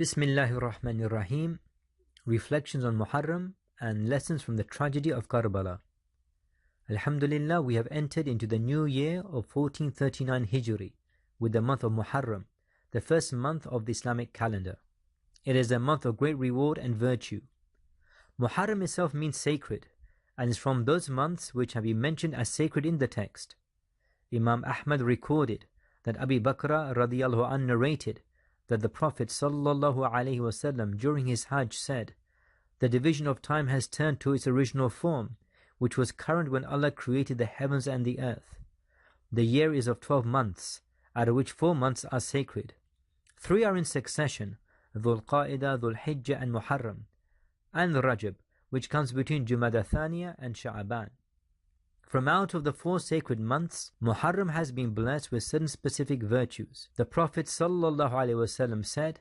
Bismillahir Rahmanir Rahim. Reflections on Muharram and lessons from the tragedy of Karbala. Alhamdulillah, we have entered into the new year of 1439 Hijri with the month of Muharram, the first month of the Islamic calendar. It is a month of great reward and virtue. Muharram itself means sacred and is from those months which have been mentioned as sacred in the text. Imam Ahmad recorded that Abu Bakr radiyallahu anhu narrated that the Prophet sallallahu alaihi wasallam during his Hajj said, "The division of time has turned to its original form, which was current when Allah created the heavens and the earth. The year is of 12 months, out of which 4 months are sacred. 3 are in succession, Dhul Qa'idah, Dhul Hijjah and Muharram, and Rajab, which comes between Jumada Thaniya and Sha'aban. From out of the 4 sacred months, Muharram has been blessed with certain specific virtues. The Prophet ﷺ said,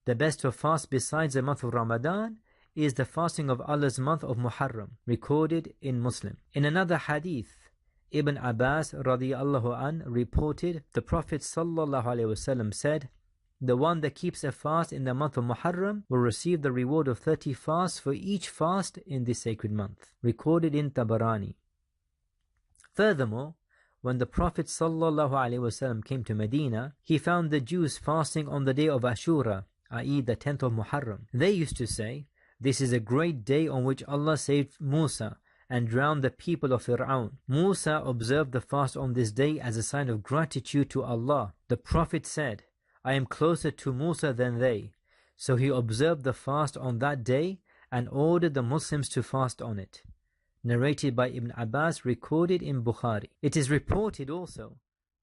"The best of fasts besides the month of Ramadan is the fasting of Allah's month of Muharram," recorded in Muslim. In another hadith, Ibn Abbas radiyallahu an reported, the Prophet ﷺ said, "The one that keeps a fast in the month of Muharram will receive the reward of 30 fasts for each fast in this sacred month," recorded in Tabarani. Furthermore, when the Prophet ﷺ came to Medina, he found the Jews fasting on the day of Ashura, i.e. the 10th of Muharram. They used to say, "This is a great day on which Allah saved Musa and drowned the people of Fir'aun." Musa observed the fast on this day as a sign of gratitude to Allah. The Prophet said, "I am closer to Musa than they." So he observed the fast on that day and ordered the Muslims to fast on it. Narrated by Ibn Abbas, recorded in Bukhari. It is reported also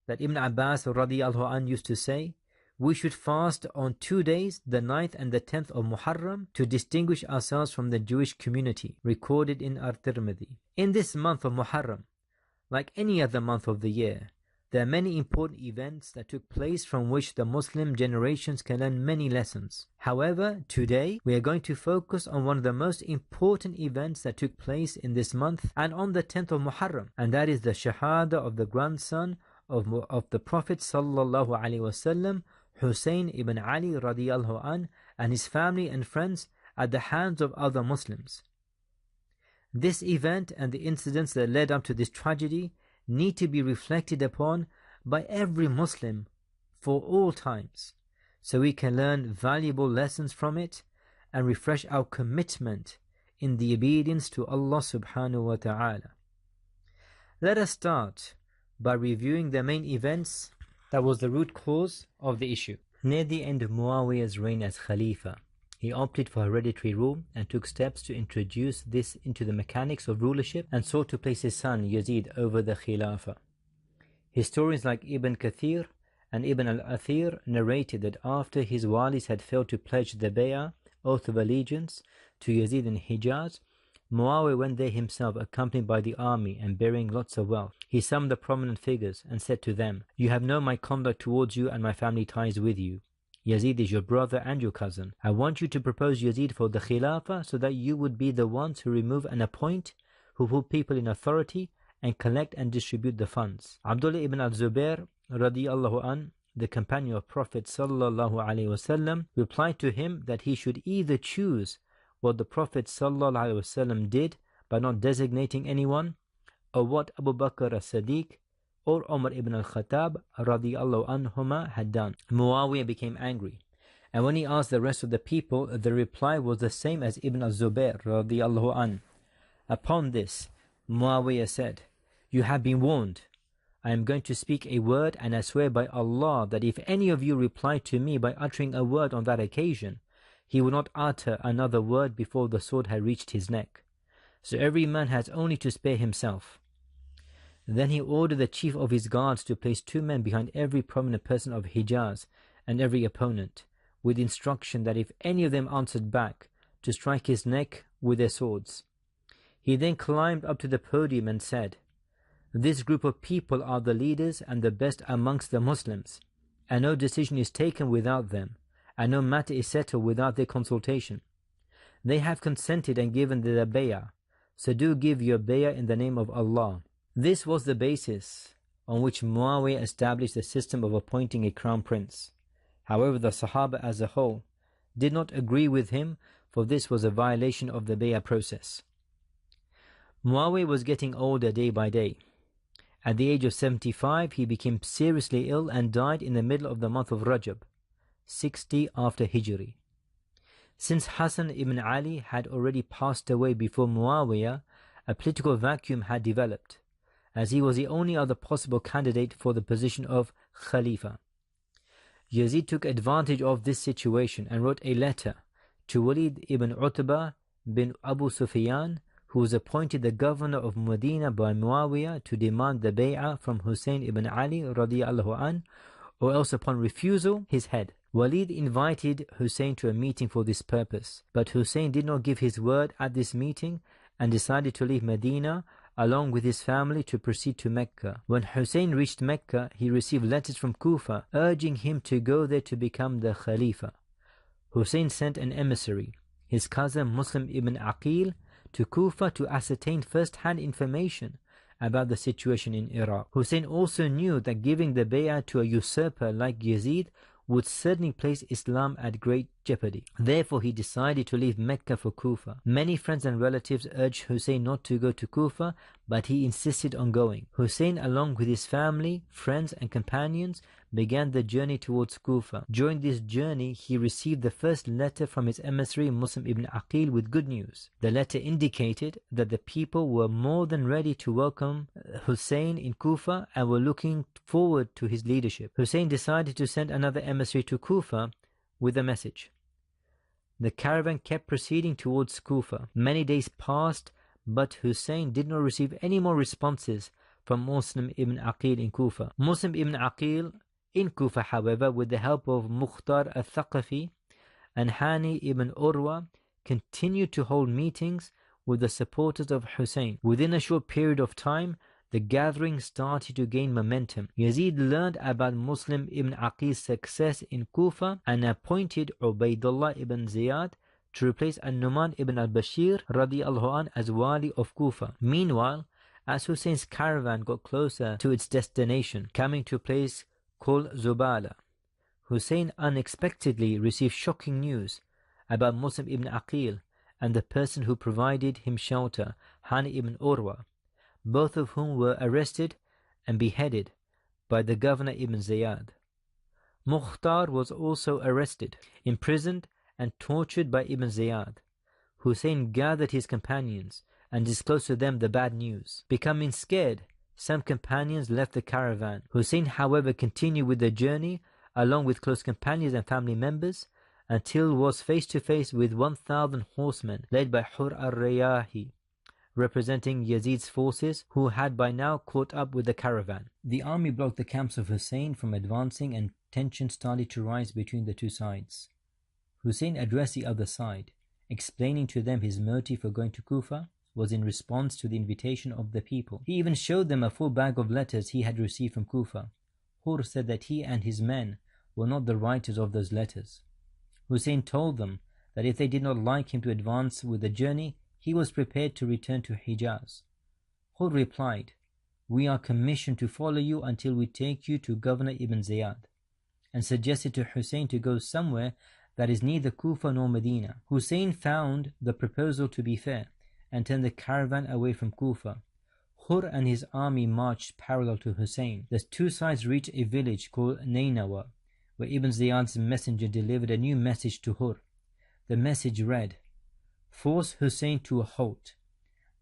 that Ibn Abbas radiyallahu anh used to say, "We should fast on 2 days, the 9th and the 10th of Muharram, to distinguish ourselves from the Jewish community," recorded in At-Tirmidhi. In this month of Muharram, like any other month of the year, there are many important events that took place from which the Muslim generations can learn many lessons. However, today we are going to focus on one of the most important events that took place in this month and on the 10th of Muharram, and that is the shahdah of the grandson of the Prophet sallallahu alaihi wasallam, Hussain ibn Ali radiyallahu an, and his family and friends at the hands of other Muslims. This event and the incidents that led up to this tragedy need to be reflected upon by every Muslim for all times, so we can learn valuable lessons from it and refresh our commitment in the obedience to Allah subhanahu wa ta'ala. Let us start by reviewing the main events that was the root cause of the issue. Near the end of Muawiyah's reign as Khalifa, he opted for hereditary rule and took steps to introduce this into the mechanics of rulership and sought to place his son Yazid over the Khilafah. Historians like Ibn Kathir and Ibn al-Athir narrated that after his walis had failed to pledge the bay'ah, oath of allegiance, to Yazid in Hijaz, Muawiyah went there himself accompanied by the army and bearing lots of wealth. He summoned the prominent figures and said to them, "You have known my conduct towards you and my family ties with you. Yazid is your brother and your cousin. I want you to propose Yazid for the Khilafah so that you would be the ones who remove and appoint, who put people in authority and collect and distribute the funds." Abdullah ibn al-Zubair radiyallahu an, the companion of Prophet sallallahu alaihi wasallam, replied to him that he should either choose what the Prophet sallallahu alaihi wasallam did by not designating anyone, or what Abu Bakr as-Siddiq or Umar ibn al-Khattab radiyallahu anhuma had done. Muawiyah became angry, and when he asked the rest of the people, the reply was the same as Ibn al-Zubair radiyallahu an. Upon this, Muawiyah said, "You have been warned. I am going to speak a word, and I swear by Allah that if any of you reply to me by uttering a word on that occasion, he will not utter another word before the sword had reached his neck. So every man has only to spare himself." Then he ordered the chief of his guards to place 2 men behind every prominent person of Hijaz and every opponent, with instruction that if any of them answered back, to strike his neck with their swords. He then climbed up to the podium and said, "This group of people are the leaders and the best amongst the Muslims, and no decision is taken without them, and no matter is settled without their consultation. They have consented and given their bay'ah, so do give your bay'ah in the name of Allah." This was the basis on which Muawiyah established the system of appointing a crown prince. However, the Sahaba as a whole did not agree with him, for this was a violation of the bay'ah process. Muawiyah was getting older day by day. At the age of 75, he became seriously ill and died in the middle of the month of Rajab, 60 after Hijri. Since Hussain ibn Ali had already passed away before Muawiyah, a political vacuum had developed, as he was the only other possible candidate for the position of Khalifa. Yazid took advantage of this situation and wrote a letter to Walid ibn Utbah bin Abu Sufyan, who was appointed the governor of Medina by Muawiyah, to demand the bay'ah from Hussain ibn Ali radiallahu an, or else upon refusal, his head. Walid invited Hussein to a meeting for this purpose, but Hussein did not give his word at this meeting and decided to leave Medina along with his family to proceed to Mecca. When Hussein reached Mecca, he received letters from Kufa urging him to go there to become the Khalifa. Hussein sent an emissary, his cousin Muslim ibn Aqil, to Kufa to ascertain first-hand information about the situation in Iraq. Hussein also knew that giving the bay'ah to a usurper like Yazid would certainly place Islam at great jeopardy. Therefore, he decided to leave Mecca for Kufa. Many friends and relatives urged Hussein not to go to Kufa, but he insisted on going. Hussein, along with his family, friends and companions, began the journey towards Kufa. During this journey, he received the first letter from his emissary Muslim ibn Aqil with good news. The letter indicated that the people were more than ready to welcome Hussein in Kufa and were looking forward to his leadership. Hussein decided to send another emissary to Kufa with a message. The caravan kept proceeding towards Kufa. Many days passed, but Hussein did not receive any more responses from Muslim ibn Aqil in Kufa. Muslim ibn Aqil in Kufa, however, with the help of Mukhtar al-Thaqafi and Hani ibn Urwa, continued to hold meetings with the supporters of Hussein. Within a short period of time, the gathering started to gain momentum. Yazid learned about Muslim ibn Aqil's success in Kufa and appointed Ubaydullah ibn Ziyad to replace An-Numan ibn al-Bashir radiallahu an as wali of Kufa. Meanwhile, as Hussein's caravan got closer to its destination, coming to a place called Zubala, Hussein unexpectedly received shocking news about Muslim ibn Aqil and the person who provided him shelter, Hani ibn Urwa, both of whom were arrested and beheaded by the governor Ibn Ziyad. Mukhtar was also arrested, imprisoned and tortured by Ibn Ziyad. Hussein gathered his companions and disclosed to them the bad news. Becoming scared, some companions left the caravan. Hussein, however, continued with the journey along with close companions and family members until was face to face with 1,000 horsemen led by Hur al-Riyahi, representing Yazid's forces, who had by now caught up with the caravan. The army blocked the camps of Hussein from advancing and tension started to rise between the two sides. Hussein addressed the other side, explaining to them his motive for going to Kufa was in response to the invitation of the people. He even showed them a full bag of letters he had received from Kufa. Hur said that he and his men were not the writers of those letters. Hussein told them that if they did not like him to advance with the journey, he was prepared to return to Hijaz. Hur replied, "We are commissioned to follow you until we take you to Governor Ibn Ziyad," and suggested to Hussein to go somewhere that is neither Kufa nor Medina. Hussein found the proposal to be fair and turned the caravan away from Kufa. Hur and his army marched parallel to Hussein. The two sides reached a village called Nainawa, where Ibn Ziyad's messenger delivered a new message to Hur. The message read, "Force Hussein to a halt,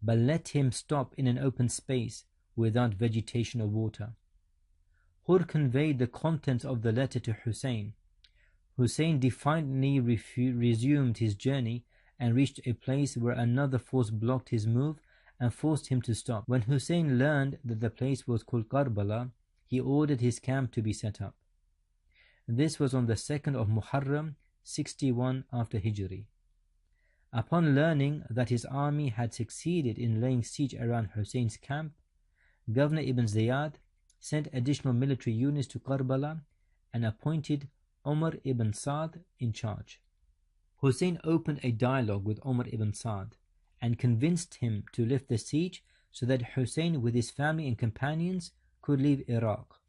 but let him stop in an open space without vegetation or water." Hur conveyed the contents of the letter to Hussein. Hussein defiantly resumed his journey and reached a place where another force blocked his move and forced him to stop. When Hussein learned that the place was called Karbala, he ordered his camp to be set up. This was on the 2nd of Muharram, 61 after Hijri. Upon learning that his army had succeeded in laying siege around Hussein's camp, Governor Ibn Ziyad sent additional military units to Karbala and appointed Umar ibn Sa'd in charge. Hussein opened a dialogue with Umar ibn Sa'd and convinced him to lift the siege so that Hussein with his family and companions could leave Iraq.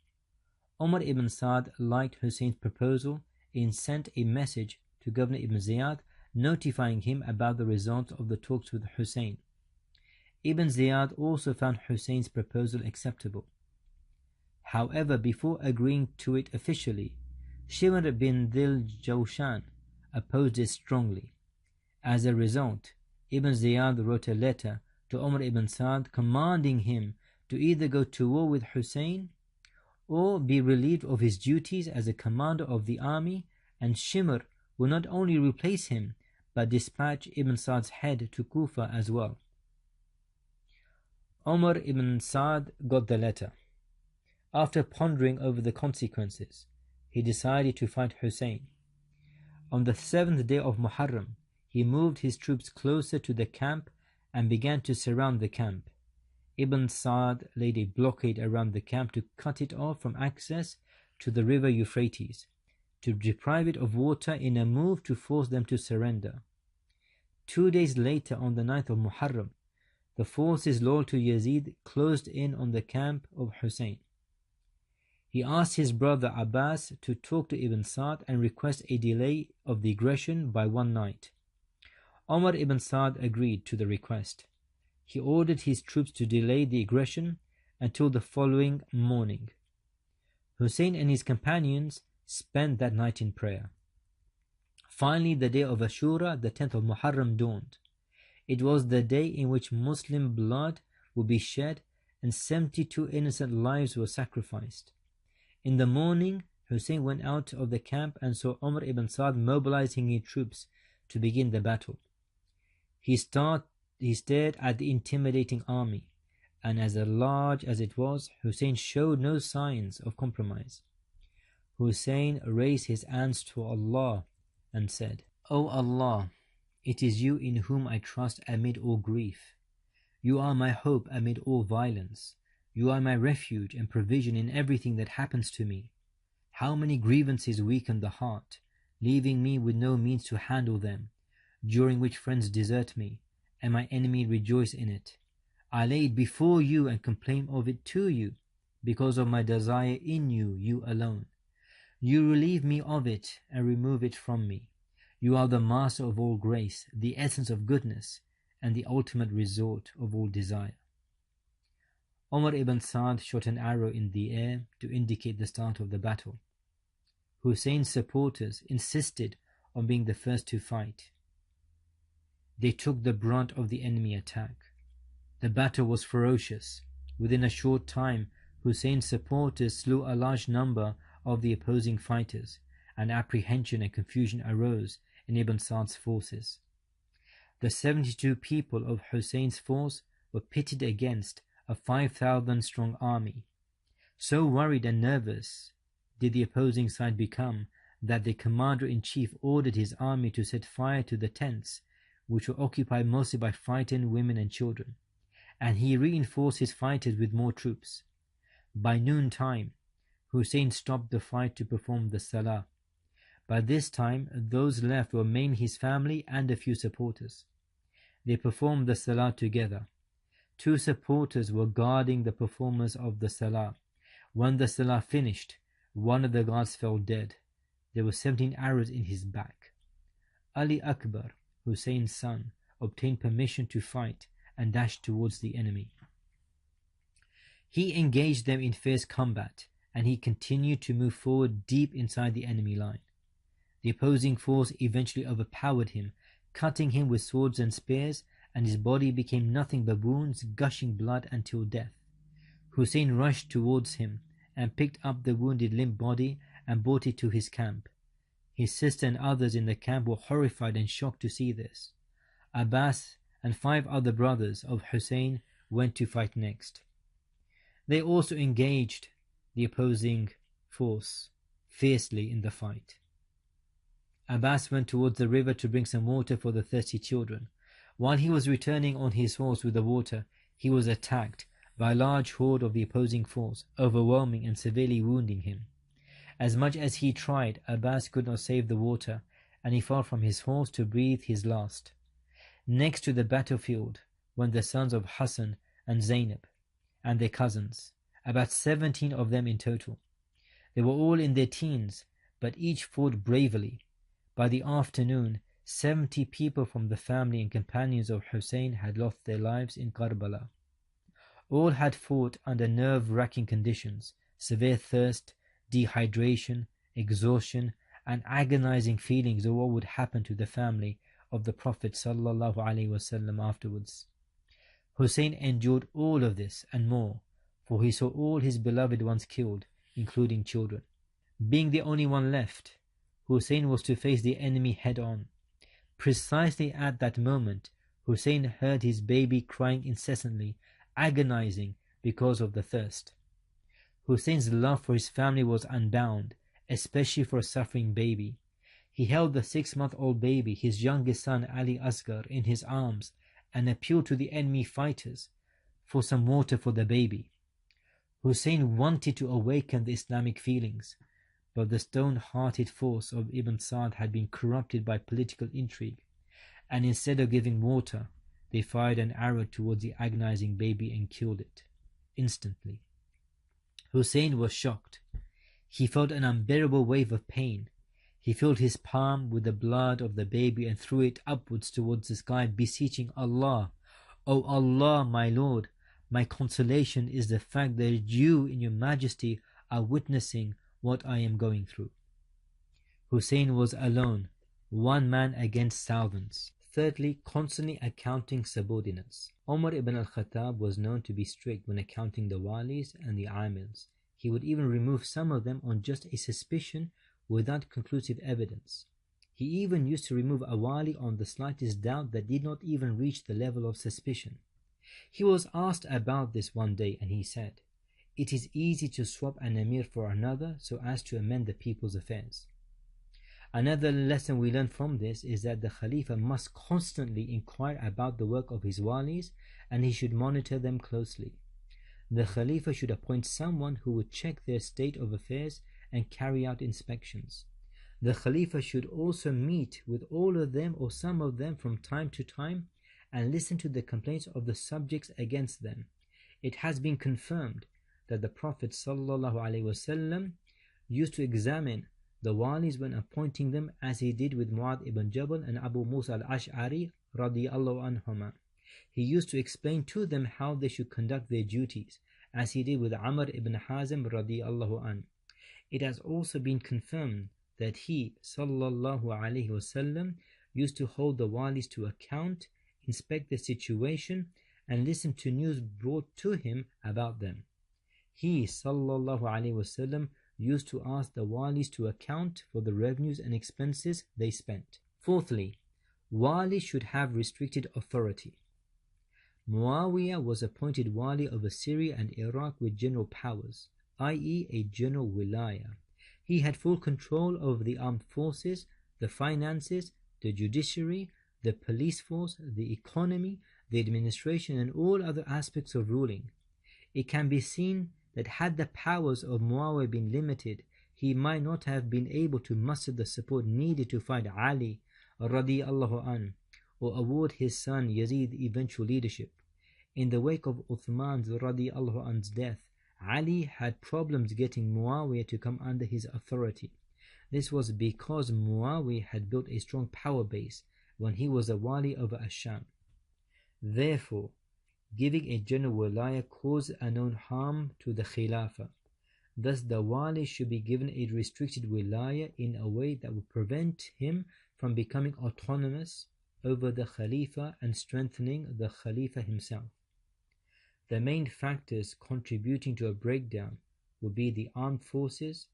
Umar ibn Sa'd liked Hussein's proposal and sent a message to Governor Ibn Ziyad, notifying him about the result of the talks with Hussein. Ibn Ziyad also found Hussein's proposal acceptable. However, before agreeing to it officially, Shimr bin Dil Jawshan opposed it strongly. As a result, Ibn Ziyad wrote a letter to Umar ibn Saad commanding him to either go to war with Hussein or be relieved of his duties as a commander of the army, and Shimr will not only replace him but dispatch Ibn Saad's head to Kufa as well. Umar ibn Saad got the letter. After pondering over the consequences, he decided to fight Hussein. On the 7th day of Muharram, he moved his troops closer to the camp and began to surround the camp. Ibn Saad laid a blockade around the camp to cut it off from access to the river Euphrates, to deprive it of water in a move to force them to surrender. 2 days later, on the 9th of Muharram, the forces loyal to Yazid closed in on the camp of Hussein. He asked his brother Abbas to talk to Ibn Saad and request a delay of the aggression by one night. Umar ibn Saad agreed to the request. He ordered his troops to delay the aggression until the following morning. Hussein and his companions spent that night in prayer. Finally, the day of Ashura, the 10th of Muharram, dawned. It was the day in which Muslim blood would be shed and 72 innocent lives were sacrificed. In the morning, Hussein went out of the camp and saw Umar ibn Saad mobilizing his troops to begin the battle. He stared at the intimidating army, and as large as it was, Hussein showed no signs of compromise. Hussein raised his hands to Allah and said, "O Allah, it is you in whom I trust amid all grief. You are my hope amid all violence. You are my refuge and provision in everything that happens to me. How many grievances weaken the heart, leaving me with no means to handle them, during which friends desert me, and my enemy rejoice in it. I lay it before you and complain of it to you, because of my desire in you, you alone. You relieve me of it and remove it from me. You are the master of all grace, the essence of goodness, and the ultimate resort of all desire." Umar ibn Saad shot an arrow in the air to indicate the start of the battle. Hussein's supporters insisted on being the first to fight. They took the brunt of the enemy attack. The battle was ferocious. Within a short time, Hussein's supporters slew a large number of the opposing fighters, and apprehension and confusion arose in Ibn Saad's forces. The 72 people of Hussein's force were pitted against a 5,000-strong army. So worried and nervous did the opposing side become that the commander-in-chief ordered his army to set fire to the tents, which were occupied mostly by frightened women and children, and he reinforced his fighters with more troops. By noontime, Hussein stopped the fight to perform the salah. By this time, those left were mainly his family and a few supporters. They performed the salah together. 2 supporters were guarding the performers of the salah. When the salah finished, one of the guards fell dead. There were 17 arrows in his back. Ali Akbar, Hussein's son, obtained permission to fight and dashed towards the enemy. He engaged them in fierce combat, and he continued to move forward deep inside the enemy line. The opposing force eventually overpowered him, cutting him with swords and spears, and his body became nothing but wounds, gushing blood until death. Hussein rushed towards him and picked up the wounded limp body and brought it to his camp. His sister and others in the camp were horrified and shocked to see this. Abbas and 5 other brothers of Hussein went to fight next. They also engaged the opposing force fiercely in the fight. Abbas went towards the river to bring some water for the thirsty children. While he was returning on his horse with the water, he was attacked by a large horde of the opposing force, overwhelming and severely wounding him. As much as he tried, Abbas could not save the water, and he fell from his horse to breathe his last. Next to the battlefield went the sons of Hassan and Zainab, and their cousins, about 17 of them in total. They were all in their teens, but each fought bravely. By the afternoon, 70 people from the family and companions of Hussein had lost their lives in Karbala. All had fought under nerve-wracking conditions, severe thirst, dehydration, exhaustion, and agonizing feelings of what would happen to the family of the Prophet ﷺ afterwards. Hussein endured all of this and more, for he saw all his beloved ones killed, including children. Being the only one left, Hussein was to face the enemy head-on. Precisely at that moment, Hussein heard his baby crying incessantly, agonizing because of the thirst. Hussein's love for his family was unbound, especially for a suffering baby. He held the 6-month-old baby, his youngest son Ali Asghar, in his arms and appealed to the enemy fighters for some water for the baby. Hussein wanted to awaken the Islamic feelings, but the stone-hearted force of Ibn Sa'd had been corrupted by political intrigue, and instead of giving water, they fired an arrow towards the agonizing baby and killed it instantly. Hussein was shocked. He felt an unbearable wave of pain. He filled his palm with the blood of the baby and threw it upwards towards the sky, beseeching Allah, "O Allah, my Lord, my consolation is the fact that you in your majesty are witnessing what I am going through." Hussein was alone, one man against thousands. Thirdly, constantly accounting subordinates. Umar ibn al-Khattab was known to be strict when accounting the walis and the amils. He would even remove some of them on just a suspicion without conclusive evidence. He even used to remove a wali on the slightest doubt that did not even reach the level of suspicion. He was asked about this one day and he said, "It is easy to swap an emir for another so as to amend the people's affairs." Another lesson we learn from this is that the Khalifa must constantly inquire about the work of his walis and he should monitor them closely. The Khalifa should appoint someone who would check their state of affairs and carry out inspections. The Khalifa should also meet with all of them or some of them from time to time and listen to the complaints of the subjects against them. It has been confirmed that the Prophet ﷺ used to examine the walis when appointing them, as he did with Mu'adh ibn Jabal and Abu Musa al-Ash'ari radiyallahu anhuma. He used to explain to them how they should conduct their duties, as he did with Amr ibn Hazm radiyallahu an. It has also been confirmed that he ﷺ used to hold the walis to account, inspect their situation, and listen to news brought to him about them. He ﷺ used to ask the walis to account for the revenues and expenses they spent. Fourthly, wali should have restricted authority. Muawiyah was appointed wali over Syria and Iraq with general powers, i.e. a general wilaya. He had full control over the armed forces, the finances, the judiciary, the police force, the economy, the administration, and all other aspects of ruling. It can be seen that had the powers of Muawiyah been limited, he might not have been able to muster the support needed to fight Ali radiyallahu an, or award his son Yazid eventual leadership. In the wake of Uthman radiyallahu an's death, Ali had problems getting Muawiyah to come under his authority. This was because Muawiyah had built a strong power base when he was a wali over Asham. Therefore, giving a general wilaya caused a known harm to the Khilafah. Thus, the wali should be given a restricted wilaya in a way that would prevent him from becoming autonomous over the Khalifa and strengthening the Khalifa himself. The main factors contributing to a breakdown would be the armed forces,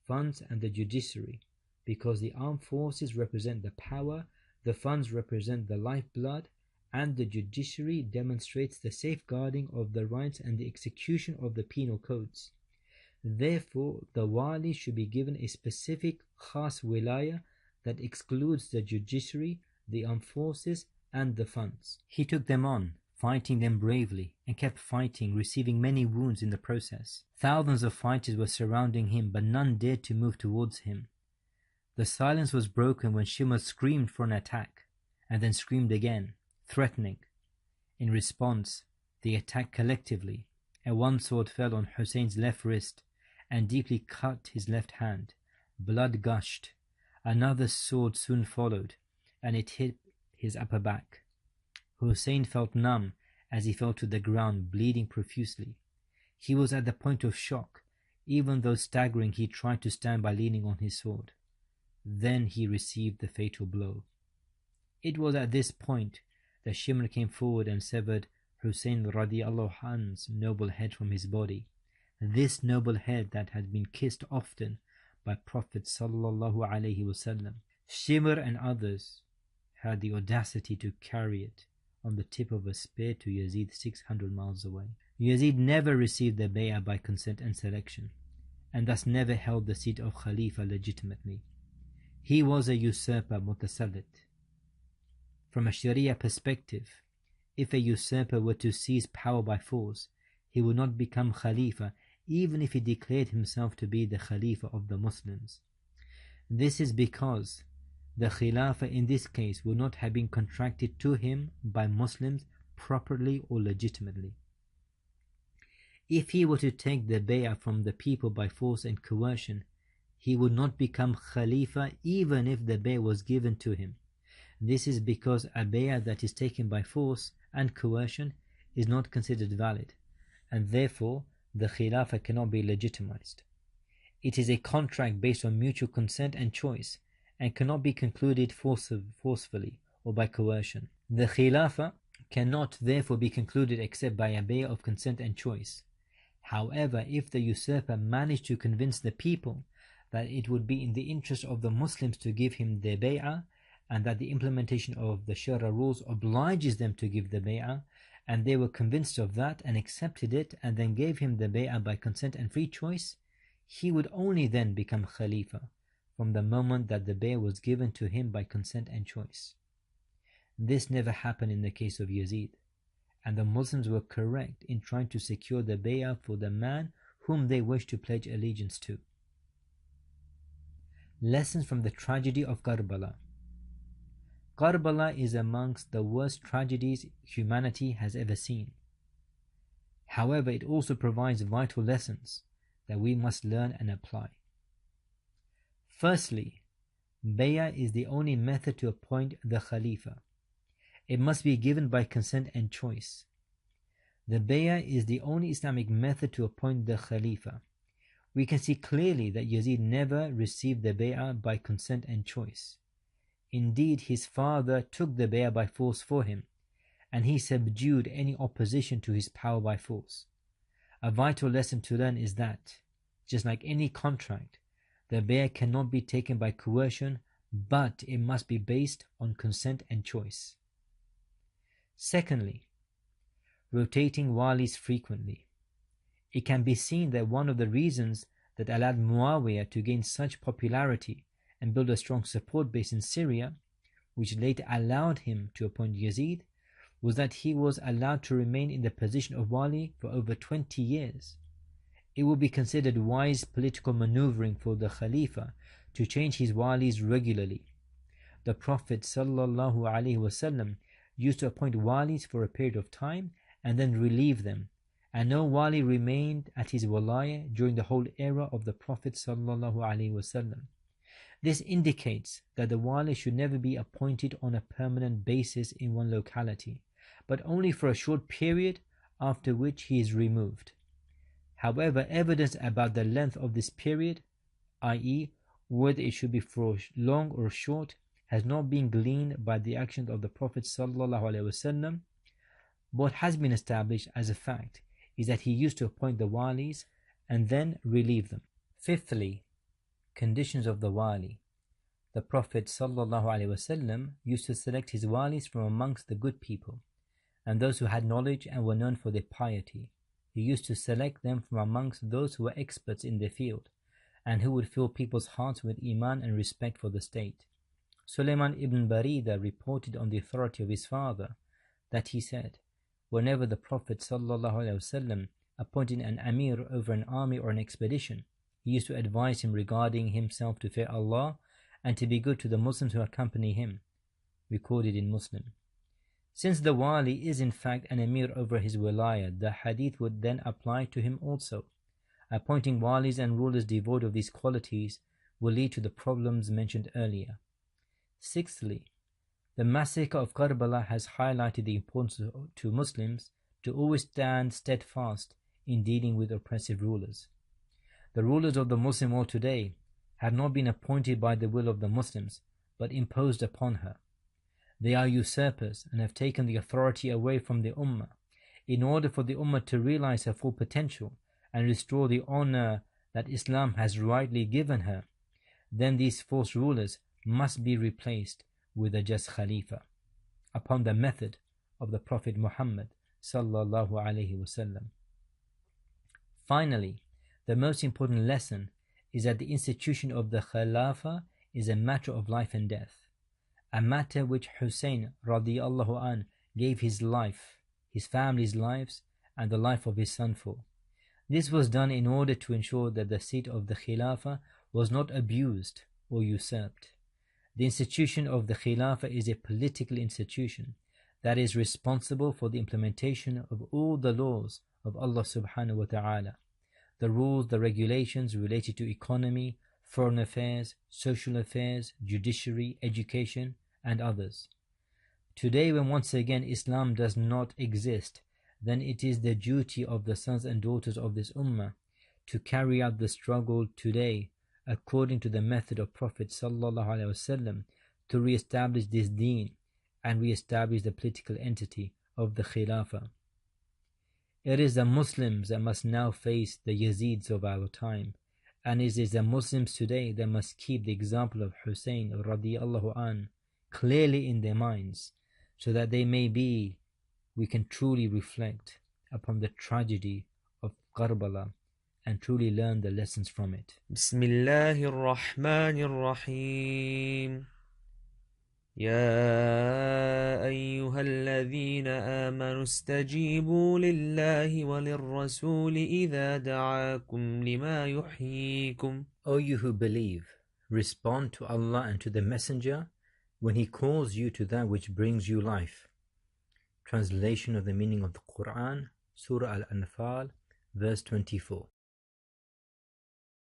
funds, and the judiciary, because the armed forces represent the power, the funds represent the lifeblood, and the judiciary demonstrates the safeguarding of the rights and the execution of the penal codes. Therefore, the wali should be given a specific khas wilaya that excludes the judiciary, the armed forces, and the funds. He took them on, fighting them bravely, and kept fighting, receiving many wounds in the process. Thousands of fighters were surrounding him, but none dared to move towards him. The silence was broken when Shimr screamed for an attack, and then screamed again, threatening. In response, they attacked collectively, and one sword fell on Hussein's left wrist and deeply cut his left hand. Blood gushed. Another sword soon followed, and it hit his upper back. Hussain felt numb as he fell to the ground, bleeding profusely. He was at the point of shock. Even though staggering, he tried to stand by leaning on his sword. Then he received the fatal blow. It was at this point that Shimr came forward and severed Hussain radiallahu anhu's noble head from his body. This noble head that had been kissed often by Prophet sallallahu alaihi wasallam. Shimr and others had the audacity to carry it on the tip of a spear to Yazid 600 miles away. Yazid never received the bay'ah by consent and selection, and thus never held the seat of Khalifa legitimately. He was a usurper, mutasallit. From a Sharia perspective, if a usurper were to seize power by force, he would not become Khalifa even if he declared himself to be the Khalifa of the Muslims. This is because the Khilafah in this case would not have been contracted to him by Muslims properly or legitimately. If he were to take the bay'ah from the people by force and coercion, he would not become Khalifa even if the bay'ah was given to him. This is because a bay'ah that is taken by force and coercion is not considered valid, and therefore the Khilafah cannot be legitimized. It is a contract based on mutual consent and choice, and cannot be concluded forcefully or by coercion. The Khilafah cannot therefore be concluded except by a bay'ah of consent and choice. However, if the usurper managed to convince the people that it would be in the interest of the Muslims to give him the bay'ah, and that the implementation of the Shura rules obliges them to give the bay'ah, and they were convinced of that and accepted it and then gave him the bay'ah by consent and free choice, he would only then become Khalifa from the moment that the bay'ah was given to him by consent and choice. This never happened in the case of Yazid, and the Muslims were correct in trying to secure the bay'ah for the man whom they wished to pledge allegiance to. Lessons from the tragedy of Karbala. Karbala is amongst the worst tragedies humanity has ever seen. However, it also provides vital lessons that we must learn and apply. Firstly, bay'ah is the only method to appoint the Khalifa. It must be given by consent and choice. The bay'ah is the only Islamic method to appoint the Khalifa. We can see clearly that Yazid never received the bay'ah by consent and choice. Indeed, his father took the bay'ah by force for him, and he subdued any opposition to his power by force. A vital lesson to learn is that, just like any contract, the bay'ah cannot be taken by coercion, but it must be based on consent and choice. Secondly, rotating walis frequently. It can be seen that one of the reasons that allowed Muawiyah to gain such popularity and build a strong support base in Syria, which later allowed him to appoint Yazid, was that he was allowed to remain in the position of wali for over 20 years. It would be considered wise political maneuvering for the Khalifa to change his walis regularly. The Prophet ﷺ used to appoint walis for a period of time and then relieve them, and no wali remained at his walaya during the whole era of the Prophet ﷺ. This indicates that the wali should never be appointed on a permanent basis in one locality, but only for a short period, after which he is removed. However, evidence about the length of this period, i.e., whether it should be for long or short, has not been gleaned by the actions of the Prophet ﷺ. What has been established as a fact is that he used to appoint the walis and then relieve them. Fifthly, conditions of the wali. The Prophet ﷺ used to select his walis from amongst the good people and those who had knowledge and were known for their piety. He used to select them from amongst those who were experts in their field and who would fill people's hearts with iman and respect for the state. Sulaiman ibn Barida reported on the authority of his father that he said, whenever the Prophet ﷺ appointed an amir over an army or an expedition, he used to advise him regarding himself to fear Allah and to be good to the Muslims who accompany him, recorded in Muslim. Since the wali is in fact an emir over his wilayah, the hadith would then apply to him also. Appointing walis and rulers devoid of these qualities will lead to the problems mentioned earlier. Sixthly, the massacre of Karbala has highlighted the importance to Muslims to always stand steadfast in dealing with oppressive rulers. The rulers of the Muslim world today have not been appointed by the will of the Muslims, but imposed upon her. They are usurpers and have taken the authority away from the Ummah. In order for the Ummah to realize her full potential and restore the honor that Islam has rightly given her, then these false rulers must be replaced with a just Khalifa, upon the method of the Prophet Muhammad sallallahu alaihi wasallam. Finally, the most important lesson is that the institution of the Khilafah is a matter of life and death, a matter which Hussain radiallahu an gave his life, his family's lives, and the life of his son for. This was done in order to ensure that the seat of the Khilafah was not abused or usurped. The institution of the Khilafah is a political institution that is responsible for the implementation of all the laws of Allah subhanahu wa ta'ala, the rules, the regulations related to economy, foreign affairs, social affairs, judiciary, education, and others. Today, when once again Islam does not exist, then it is the duty of the sons and daughters of this Ummah to carry out the struggle today according to the method of Prophet sallallahu alaihi wasallam to re-establish this deen and re-establish the political entity of the Khilafah. It is the Muslims that must now face the Yazids of our time, and it is the Muslims today that must keep the example of Hussain radiallahu an clearly in their minds, so that we can truly reflect upon the tragedy of Karbala and truly learn the lessons from it. Bismillahir Rahmanir Rahim. يا أيها الذين آمنوا استجيبوا لله وللرسول إذا دعاكم لما يحييكم. O you who believe, respond to Allah and to the Messenger when he calls you to that which brings you life. Translation of the meaning of the Quran, Surah Al-Anfal, verse 24.